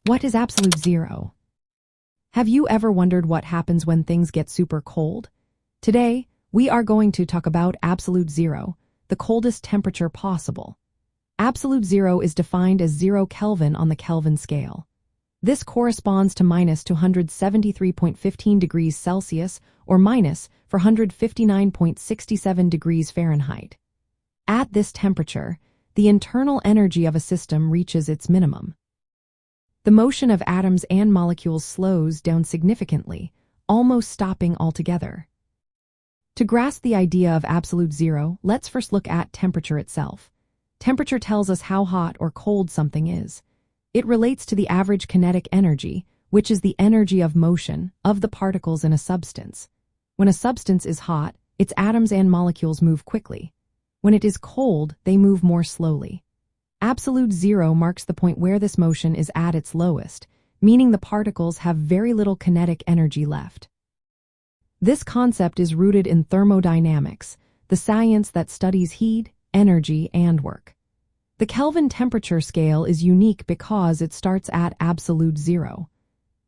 What is absolute zero? Have you ever wondered what happens when things get super cold? Today, we are going to talk about absolute zero, the coldest temperature possible. Absolute zero is defined as 0 Kelvin on the Kelvin scale. This corresponds to minus 273.15 degrees Celsius or minus 459.67 degrees Fahrenheit. At this temperature, the internal energy of a system reaches its minimum. The motion of atoms and molecules slows down significantly, almost stopping altogether. To grasp the idea of absolute zero, let's first look at temperature itself. Temperature tells us how hot or cold something is. It relates to the average kinetic energy, which is the energy of motion of the particles in a substance. When a substance is hot, its atoms and molecules move quickly. When it is cold, they move more slowly. Absolute zero marks the point where this motion is at its lowest, meaning the particles have very little kinetic energy left. This concept is rooted in thermodynamics, the science that studies heat, energy, and work. The Kelvin temperature scale is unique because it starts at absolute zero.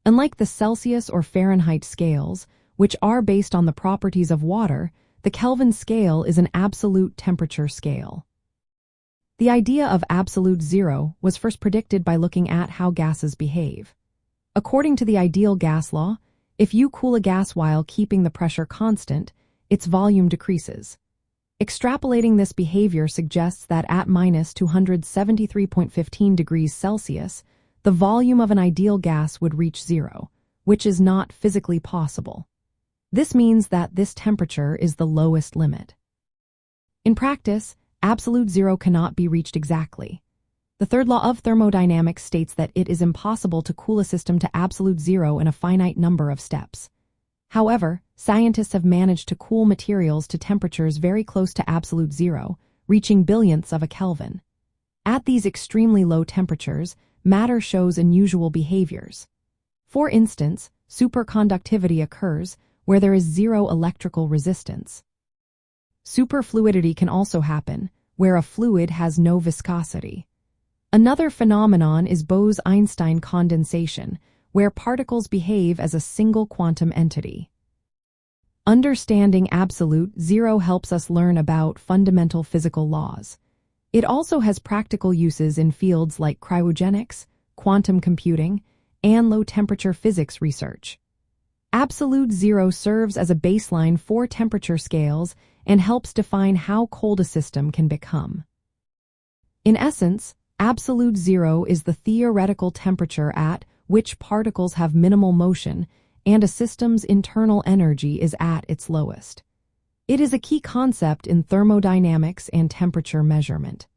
Unlike the Celsius or Fahrenheit scales, which are based on the properties of water, the Kelvin scale is an absolute temperature scale. The idea of absolute zero was first predicted by looking at how gases behave. According to the ideal gas law, if you cool a gas while keeping the pressure constant, its volume decreases. Extrapolating this behavior suggests that at minus 273.15 degrees Celsius, the volume of an ideal gas would reach zero, which is not physically possible. This means that this temperature is the lowest limit. In practice, absolute zero cannot be reached exactly. The third law of thermodynamics states that it is impossible to cool a system to absolute zero in a finite number of steps. However, scientists have managed to cool materials to temperatures very close to absolute zero, reaching billionths of a Kelvin. At these extremely low temperatures, matter shows unusual behaviors. For instance, superconductivity occurs where there is zero electrical resistance. Superfluidity can also happen, where a fluid has no viscosity. Another phenomenon is Bose-Einstein condensation, where particles behave as a single quantum entity. Understanding absolute zero helps us learn about fundamental physical laws. It also has practical uses in fields like cryogenics, quantum computing, and low-temperature physics research. Absolute zero serves as a baseline for temperature scales and helps define how cold a system can become. In essence, absolute zero is the theoretical temperature at which particles have minimal motion and a system's internal energy is at its lowest. It is a key concept in thermodynamics and temperature measurement.